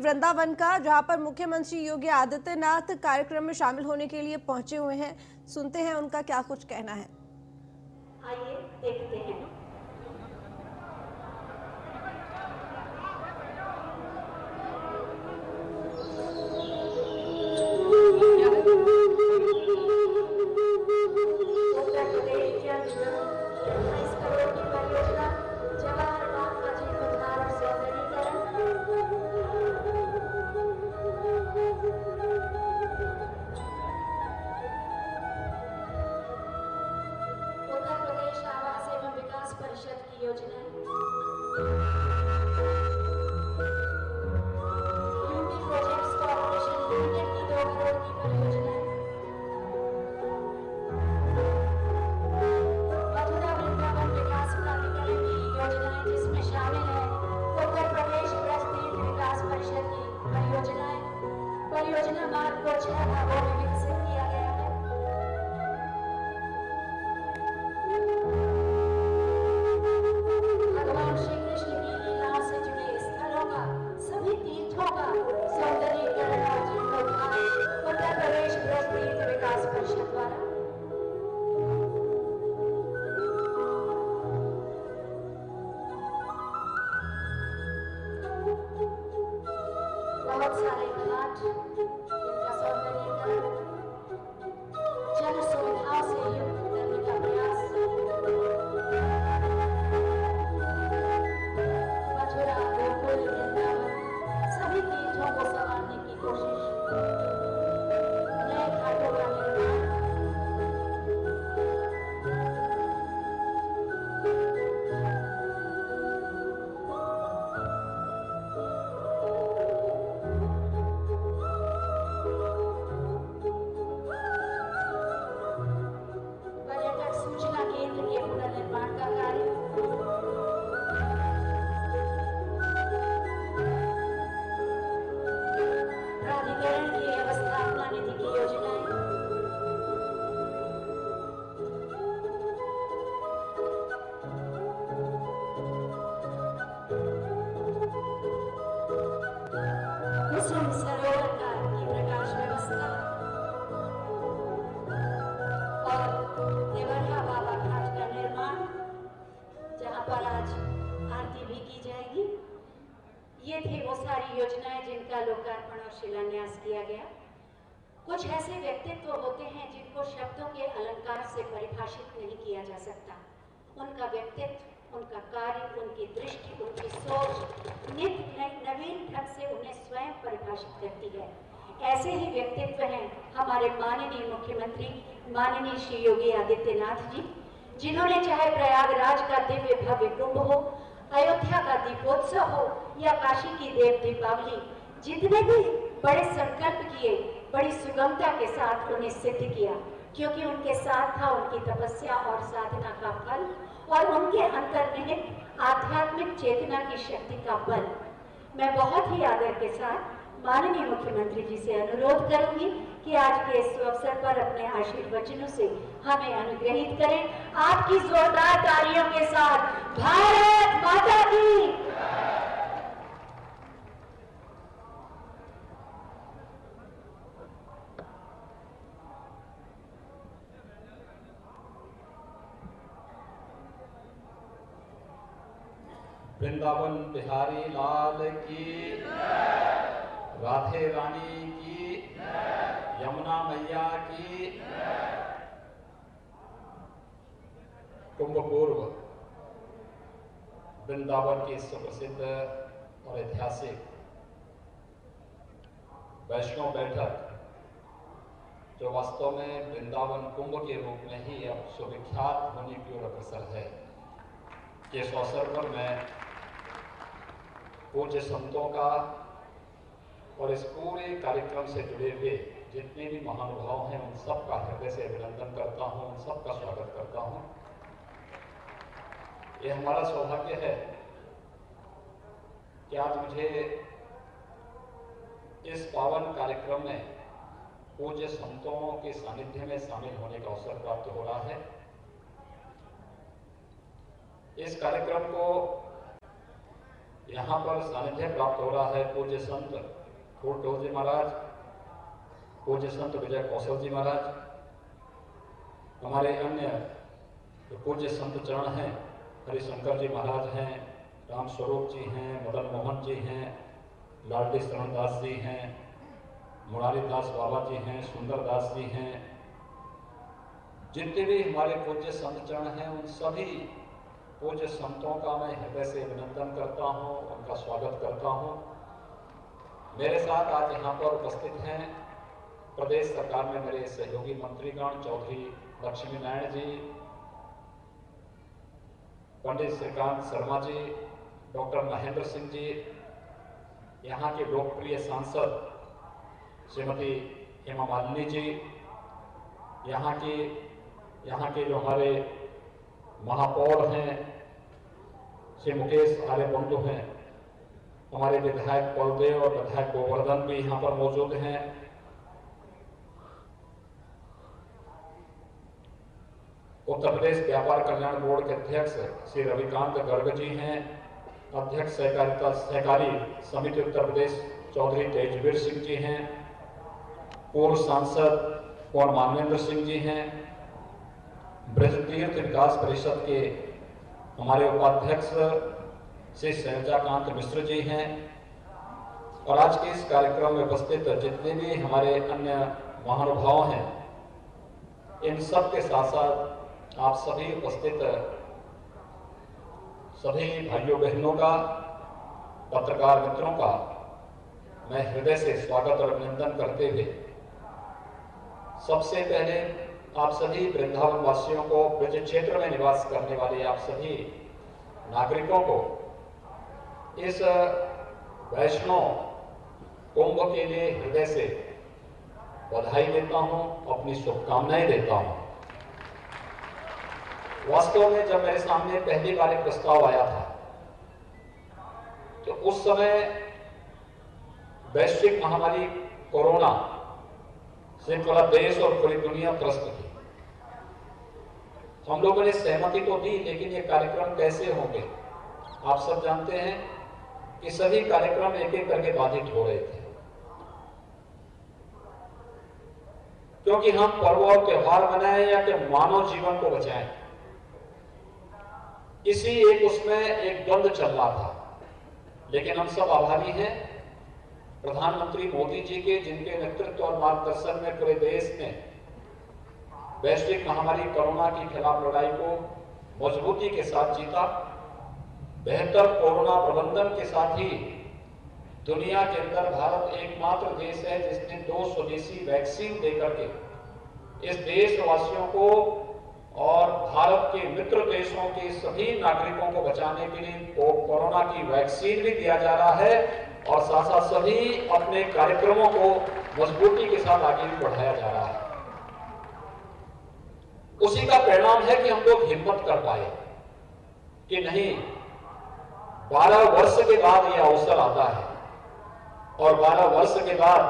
वृंदावन का, जहां पर मुख्यमंत्री योगी आदित्यनाथ कार्यक्रम में शामिल होने के लिए पहुंचे हुए हैं। सुनते हैं उनका क्या कुछ कहना है। आइए देखते हैं। उत्तर प्रदेश के अंदर 28 करोड़ की परियोजना जवाहर बाग का जीर्णोद्धार और सौंदर्यीकरण। उत्तर प्रदेश आवास एवं विकास परिषद की योजना, यूपी प्रोजेक्ट्स कॉर्पोरेशन लिमिटेड की 2 करोड़ की परियोजना, मथुरा वृंदावन विकास प्राधिकरण की योजनाएं, जिसमें शामिल है उत्तर प्रदेश ब्रज तीर्थ विकास परिषद की परियोजनाएं। परियोजना मार्ग को 6 भागों में विकसित किया गया है। भगवान श्री कृष्ण की लीलाओं से जुड़े स्थलों का, सभी तीर्थों का सौंदर्यीकरण और जीर्णोद्धार उत्तर प्रदेश ब्रज तीर्थ विकास परिषद द्वारा। बहुत सारे घाट, जिनका सौंदर्यीकरण, जन सुविधाओं से युक्त करने का प्रयास, मथुरा, गोकुल, वृंदावन, सभी तीर्थों को संवारने की कोशिश, नए घाटों का निर्माण, पर्यटक सूचना केंद्र के पुनर्निर्माण का कार्य, प्राधिकरण की व्यवस्थापना निधि की योजनाएं, कुसुम सरोवर की प्रकाश व्यवस्था और देवरिया बाबा घाट का निर्माण, जहां पर आज आरती भी की जाएगी। ये थी वो सारी योजनाएं जिनका लोकार्पण और शिलान्यास किया गया। कुछ ऐसे व्यक्तित्व होते हैं जिनको शब्दों के अलंकार से परिभाषित नहीं किया जा सकता। उनका व्यक्तित्व, उनका कार्य, उनकी दृष्टि, उनकी सोच नित्य नवीन ढंग से उन्हें स्वयं परिभाषित करती है। ऐसे ही व्यक्तित्व हैं हमारे माननीय मुख्यमंत्री माननीय श्री योगी आदित्यनाथ जी, जिन्होंने चाहे प्रयागराज का दिव्य भव्य कुंभ हो, अयोध्या का दीपोत्सव हो या काशी की देव दीपावली, जितने भी बड़े संकल्प किए, बड़ी सुगमता के साथ उन्हें सिद्ध किया, क्योंकि उनके साथ था उनकी तपस्या और साधना का फल और उनके अंतर्निहित आध्यात्मिक चेतना की शक्ति का बल। मैं बहुत ही आदर के साथ माननीय मुख्यमंत्री जी से अनुरोध करूंगी कि आज के इस अवसर पर अपने आशीर्वचनों से हमें अनुग्रहित करें। आपकी जोरदार तालियों के साथ भारत माता की। वृंदावन बिहारी लाल की, राधे रानी की, यमुना मैया की। कुंभ पूर्व वृंदावन की सुप्रसिद्ध और ऐतिहासिक वैष्णव बैठक, जो वास्तव में वृंदावन कुंभ के रूप में ही अब सुविख्यात होने की ओर अग्रसर है, के इस अवसर पर मैं पूज्य संतों का और इस पूरे कार्यक्रम से जुड़े हुए जितने भी महानुभाव हैं उन सब का हृदय से अभिनंदन करता हूं, उन सब का स्वागत करता हूं। ये हमारा सौभाग्य है कि आज मुझे इस पावन कार्यक्रम में पूज्य संतों के सानिध्य में शामिल होने का अवसर प्राप्त हो रहा है। इस कार्यक्रम को यहाँ पर सानिध्य प्राप्त हो रहा है पूज्य संत फूलटोल जी महाराज, पूज्य संत विजय कौशल जी महाराज, हमारे अन्य जो पूज्य संत चरण हैं, हरिशंकर जी महाराज हैं, राम स्वरूप जी हैं, मदन मोहन जी हैं, लाडली शरण दास जी हैं, मुरारी दास बाबा जी हैं, सुंदर दास जी हैं, जितने भी हमारे पूज्य संत चरण हैं, उन सभी पूज्य संतों का मैं हृदय से अभिनंदन करता हूँ, उनका स्वागत करता हूँ। मेरे साथ आज यहाँ पर उपस्थित हैं प्रदेश सरकार में मेरे सहयोगी मंत्रीगण, चौधरी लक्ष्मी नारायण जी, पंडित श्रीकांत शर्मा जी, डॉक्टर महेंद्र सिंह जी, यहाँ के लोकप्रिय सांसद श्रीमती हेमा मालिनी जी, यहाँ के जो हमारे महापौर हैं श्री मुकेश आर्य बंधु हैं, हमारे विधायक बलदेव और विधायक गोवर्धन भी यहाँ पर मौजूद हैं, उत्तर प्रदेश व्यापार कल्याण बोर्ड के अध्यक्ष श्री रविकांत गर्ग जी हैं, अध्यक्ष सहकारी समिति उत्तर प्रदेश चौधरी तेजवीर सिंह जी हैं, पूर्व सांसद कुंवर मानवेंद्र सिंह जी हैं, ब्रज तीर्थ विकास परिषद के हमारे उपाध्यक्ष श्री शैलजाकांत मिश्र जी हैं, और आज के इस कार्यक्रम में उपस्थित जितने भी हमारे अन्य महानुभाव हैं, इन सब के साथ साथ आप सभी उपस्थित सभी भाइयों बहनों का, पत्रकार मित्रों का मैं हृदय से स्वागत और अभिनंदन करते हुए सबसे पहले आप सभी वृंदावन वासियों को, ब्रज क्षेत्र में निवास करने वाले आप सभी नागरिकों को इस वैष्णव कुंभ के लिए हृदय से बधाई देता हूं, अपनी शुभकामनाएं देता हूं। वास्तव में जब मेरे सामने पहली बार एक प्रस्ताव आया था तो उस समय वैश्विक महामारी कोरोना से पूरा देश और पूरी दुनिया त्रस्त थी। हम लोगों ने सहमति तो दी, लेकिन ये कार्यक्रम कैसे होंगे? आप सब जानते हैं कि सभी कार्यक्रम एक एक करके बाधित हो रहे थे, क्योंकि हम पर्व और त्योहार मनाएं या कि मानव जीवन को बचाएं, इसी एक उसमें एक द्वंद्व चल रहा था। लेकिन हम सब आभारी हैं प्रधानमंत्री मोदी जी के, जिनके नेतृत्व और मार्गदर्शन में पूरे देश ने वैश्विक महामारी कोरोना के खिलाफ लड़ाई को मजबूती के साथ जीता। बेहतर कोरोना प्रबंधन के साथ ही दुनिया के अंदर भारत एकमात्र देश है जिसने 2 स्वदेशी वैक्सीन देकर के इस देशवासियों को और भारत के मित्र देशों के सभी नागरिकों को बचाने के लिए कोरोना की वैक्सीन भी दिया जा रहा है, और साथ साथ सभी अपने कार्यक्रमों को मजबूती के साथ आगे भी बढ़ाया जा रहा है। उसी का परिणाम है कि हम लोग हिम्मत कर पाए कि नहीं, 12 वर्ष के बाद यह अवसर आता है, और 12 वर्ष के बाद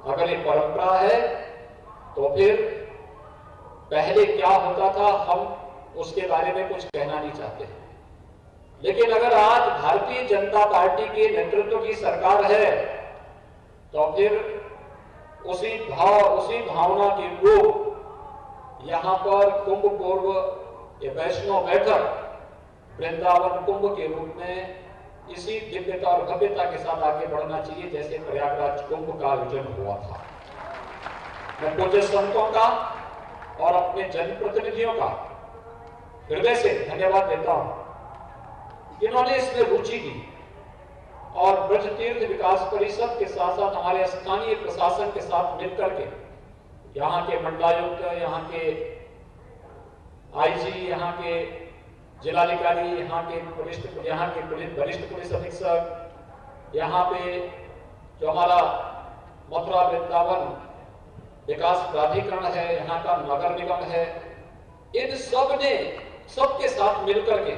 अगर ये परंपरा है तो फिर पहले क्या होता था हम उसके बारे में कुछ कहना नहीं चाहते। लेकिन अगर आज भारतीय जनता पार्टी के नेतृत्व की सरकार है तो फिर उसी भावना के लोग यहाँ पर कुंभ पूर्व ये वैष्णव बैठक वृंदावन कुंभ के रूप में इसी दिव्यता और भव्यता के साथ आगे बढ़ना चाहिए जैसे प्रयागराज कुंभ का आयोजन हुआ था। मैं पूज्य संतों का और अपने जनप्रतिनिधियों का हृदय से धन्यवाद देता हूं, जिन्होंने इसमें रुचि दी और ब्रज तीर्थ विकास परिषद के साथ साथ हमारे स्थानीय प्रशासन के साथ मिलकर के यहाँ के मंडलायुक्त, यहाँ के आईजी, यहाँ के जिलाधिकारी, यहाँ के वरिष्ठ पुलिस अधीक्षक, यहाँ पे जो हमारा मथुरा वृंदावन विकास प्राधिकरण है, यहाँ का नगर निगम है, इन सबके साथ मिलकर के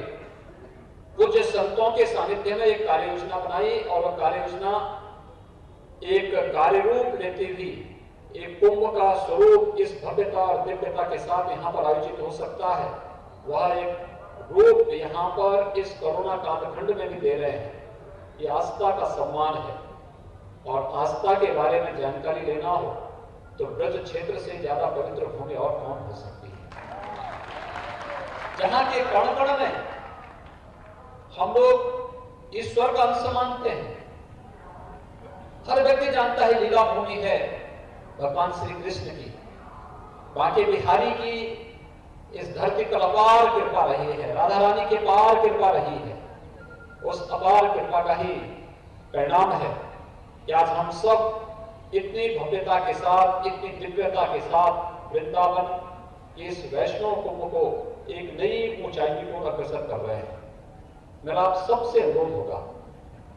पूज्य संतों के सानिध्य में एक कार्य योजना बनाई, और वह कार्य योजना एक कार्य रूप लेती हुई एक कुंभ का स्वरूप इस भव्यता और दिव्यता के साथ यहाँ पर आयोजित हो सकता है, वह एक रूप यहाँ पर इस कोरोना कालखंड में भी दे रहे हैं। ये आस्था का सम्मान है। और आस्था के बारे में जानकारी लेना हो तो ब्रज क्षेत्र से ज्यादा पवित्र भूमि और कौन हो सकती है। जहां के कण कण में हम लोग ईश्वर का अंश मानते हैं। हर व्यक्ति जानता है लीला भूमि है भगवान श्री कृष्ण की, बांके बिहारी की इस धरती पर अपार कृपा रही है, राधा रानी की अपार कृपा रही है। उस अपार कृपा का ही परिणाम है कि आज हम सब इतनी भव्यता के साथ, इतनी दिव्यता के साथ वृंदावन के इस वैष्णव कुंभ को एक नई ऊंचाई की ओर अग्रसर कर रहे हैं। मेरा आप सबसे अनुरोध होगा,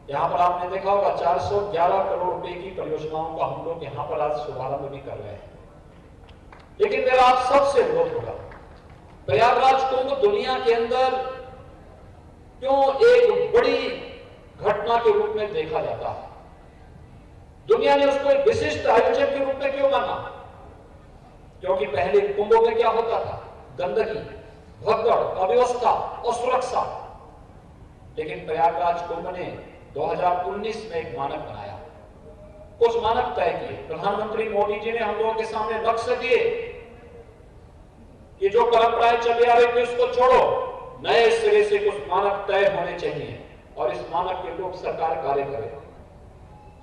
यहाँ पर आपने देखा होगा 411 करोड़ रुपए की परियोजनाओं का हम लोग यहाँ पर आज शुभारंभ भी कर रहे हैं। लेकिन मेरा आप सबसे अनुरोध होगा, प्रयागराज कुंभ दुनिया के अंदर क्यों एक बड़ी घटना के रूप में देखा जाता है? दुनिया ने उसको एक विशिष्ट आयोजन के रूप में क्यों माना? क्योंकि पहले कुंभों में क्या होता था? गंदगी, भगदड़, अव्यवस्था, असुरक्षा। लेकिन प्रयागराज कुंभ ने 2019 में एक मानक बनाया, कुछ मानक तय किए। प्रधानमंत्री मोदी जी ने हम लोगों के सामने लक्ष्य दिए कि जो परंपराएं चली आ रही थी उसको छोड़ो, नए सिरे से कुछ मानक तय होने चाहिए और इस मानक के लोग सरकार कार्य करे।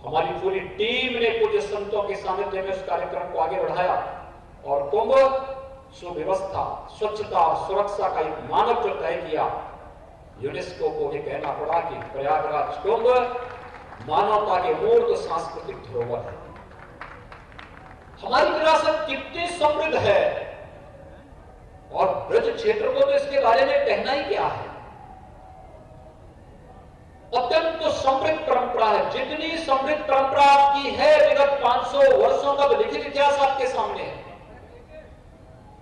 हमारी पूरी टीम ने पूज्य संतों के सानिध्य में उस कार्यक्रम को आगे बढ़ाया और कुंभ सुव्यवस्था, स्वच्छता, सुरक्षा का एक मानक जो तय किया। यूनेस्को को भी कहना पड़ा कि प्रयागराज कुंभ मानवता के मूर्त सांस्कृतिक धरोहर है। हमारी विरासत कितनी समृद्ध है और ब्रज क्षेत्र को तो इसके बारे में कहना ही क्या है। अत्यंत समृद्ध परंपरा है। जितनी समृद्ध परंपरा आपकी है, विगत 500 वर्षों का लिखित इतिहास आपके सामने है।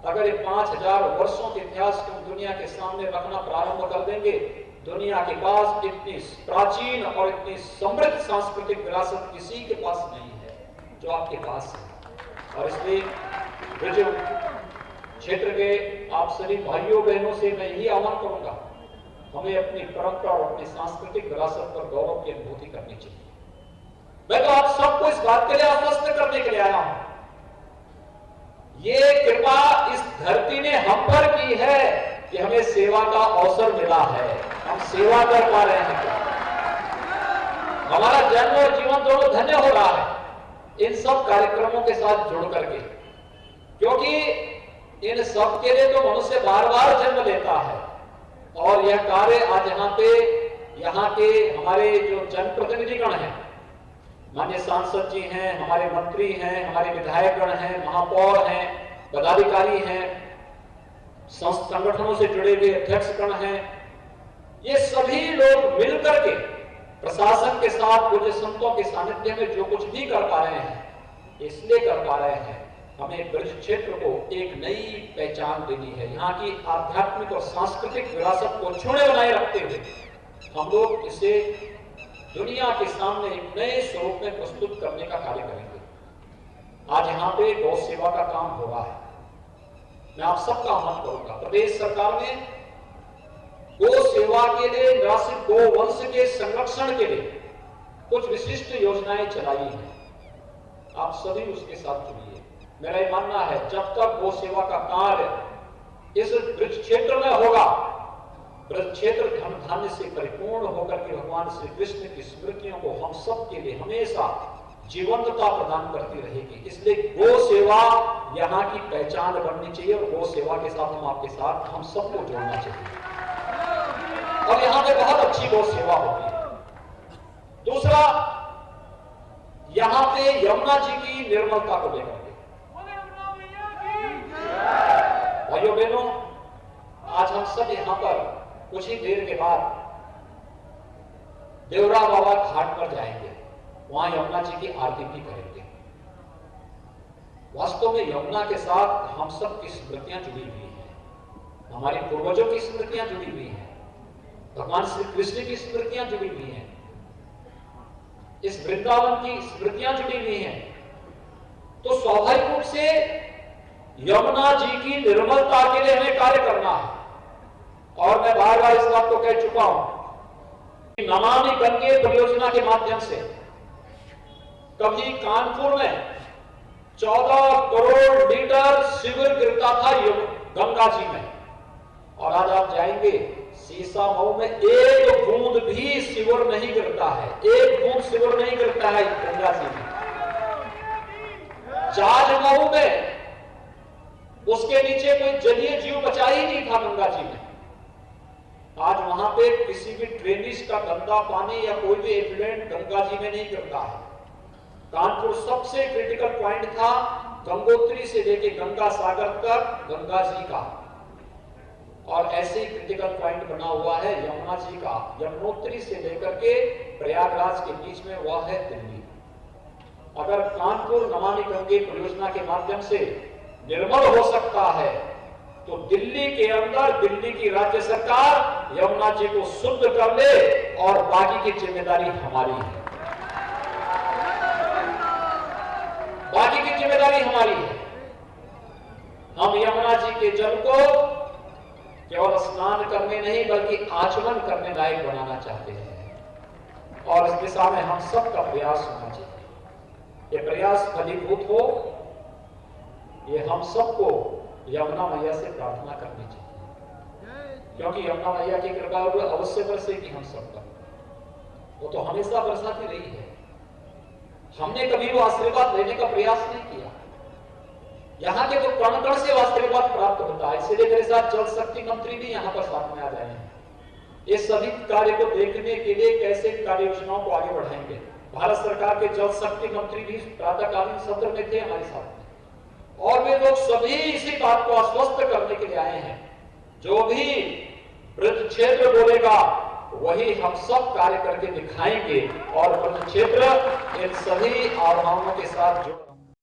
अगर ये 5000 वर्षों के इतिहास को दुनिया के सामने रखना प्रारंभ कर देंगे, दुनिया के पास इतनी प्राचीन और इतनी समृद्ध सांस्कृतिक विरासत किसी के पास नहीं है जो आपके पास है। और इसलिए ब्रज क्षेत्र के आप सभी भाइयों बहनों से मैं यही आह्वान करूंगा, हमें अपनी परंपरा और अपनी सांस्कृतिक विरासत पर गौरव की अनुभूति करनी चाहिए। मैं तो आप सबको इस बात के लिए आश्वस्त करने के लिए आया हूं, ये कृपा इस धरती ने हम पर की है कि हमें सेवा का अवसर मिला है, हम सेवा कर पा रहे हैं। हमारा जन्म और जीवन दोनों धन्य हो रहा है इन सब कार्यक्रमों के साथ जुड़ करके, क्योंकि इन सब के लिए तो मनुष्य बार बार जन्म लेता है। और यह कार्य आज यहाँ के हमारे जो जनप्रतिनिधिगण हैं, माननीय सांसद जी हैं, हमारे मंत्री हैं, हमारे विधायकगण हैं, महापौर हैं, पदाधिकारी हैं, संगठनों से जुड़े हुए अध्यक्षगण हैं, ये सभी लोग मिलकर के प्रशासन के साथ पूज्य संतों के सानिध्य में जो कुछ भी कर पा रहे हैं, इसलिए कर पा रहे हैं हमें ब्रज क्षेत्र को एक नई पहचान देनी है। यहाँ की आध्यात्मिक और सांस्कृतिक विरासत को छुड़े बनाए रखते हुए हम लोग इसे दुनिया के सामने एक नए स्वरूप में प्रस्तुत करने का कार्य करेंगे। आज यहाँ पे गौ सेवा का काम हो रहा है। मैं आप सबका आह्वान करूंगा, प्रदेश सरकार ने गौ सेवा के लिए, निराश्रित गौ वंश के संरक्षण के लिए कुछ विशिष्ट योजनाएं चलाई हैं। आप सभी उसके साथ जुड़िए। मेरा ये मानना है जब तक गौ सेवा का कार्य इस ब्रज क्षेत्र में होगा, ब्रज क्षेत्र धन धान्य से परिपूर्ण होकर के भगवान श्री कृष्ण की स्मृतियों को हम सब के लिए हमेशा जीवंतता प्रदान करती रहेगी। इसलिए गौ सेवा यहाँ की पहचान बननी चाहिए और गौ सेवा के साथ हम आपके साथ हम सबको जोड़ना चाहिए। और यहाँ पे बहुत अच्छी गौ सेवा होती है। दूसरा, यहाँ पे यमुना जी की निर्मलता को लेकर के भाइयों बहनों, आज हम सब यहाँ पर कुछ ही देर के बाद देवरा बाबा घाट पर जाएंगे, वहां यमुना जी की आरती भी करेंगे। वास्तव में यमुना के साथ हम सब की स्मृतियां जुड़ी हुई हैं, हमारे पूर्वजों की स्मृतियां जुड़ी हुई हैं, भगवान श्री कृष्ण की स्मृतियां जुड़ी हुई हैं, इस वृंदावन की स्मृतियां जुड़ी हुई हैं। तो स्वाभाविक रूप से यमुना जी की निर्मलता के लिए हमें कार्य करना है। और मैं बार बार इस बात को कह चुका हूं, नमामि गंगे परियोजना के माध्यम से कभी कानपुर में 14 करोड़ लीटर सीवर गिरता था गंगा जी में, और आज आप जाएंगे सीसामऊ में एक बूंद भी सीवर नहीं गिरता है, एक बूंद सीवर नहीं गिरता है गंगा जी में। जाजमऊ में उसके नीचे कोई जलीय जीव बचा ही नहीं था गंगा जी में। आज वहां पे किसी भी ड्रेनेज का गंदा पानी या कोई भी एफ्लुएंट गंगा जी में नहीं गिरता है। कानपुर सबसे क्रिटिकल पॉइंट था, गंगोत्री से लेके गंगा सागर तक गंगा जी का, और ऐसे ही क्रिटिकल पॉइंट बना हुआ है यमुना जी का, यमुनोत्री से लेकर के प्रयागराज के बीच में वह है दिल्ली। अगर कानपुर नमामि गंगे परियोजना के माध्यम से निर्मल हो सकता है तो दिल्ली के अंदर दिल्ली की राज्य सरकार यमुना जी को शुद्ध कर ले, और बाकी की जिम्मेदारी हमारी है, बाकी की जिम्मेदारी हमारी है। हम यमुना जी के जल को केवल स्नान करने नहीं बल्कि आचमन करने लायक बनाना चाहते हैं, और इस दिशा में हम सबका प्रयास होना चाहिए। ये प्रयास फलीभूत हो, ये हम सबको यमुना मैया से प्रार्थना करनी चाहिए, क्योंकि यमुना मैया की कृपा अवश्य बरसेगी हम सब पर, वो तो हमेशा बरसाती रही है। हमने कभी वो आशीर्वाद लेने का प्रयास नहीं किया। यहाँ के तो कण कण से आशीर्वाद प्राप्त होता है, इसलिए मेरे साथ जल शक्ति मंत्री भी यहाँ पर साथ में आ जाए हैं। ये सभी कार्य को देखने के लिए कैसे कार्य योजनाओं को आगे बढ़ाएंगे। भारत सरकार के जल शक्ति मंत्री भी प्रातःकालीन सत्र में थे हमारे साथ में, और वे लोग सभी इसी बात को आश्वस्त करने के लिए आए हैं, जो भी ब्रज क्षेत्र बोलेगा वही हम सब कार्य करके दिखाएंगे, और ब्रज क्षेत्र इन सभी आह्वानों के साथ जुड़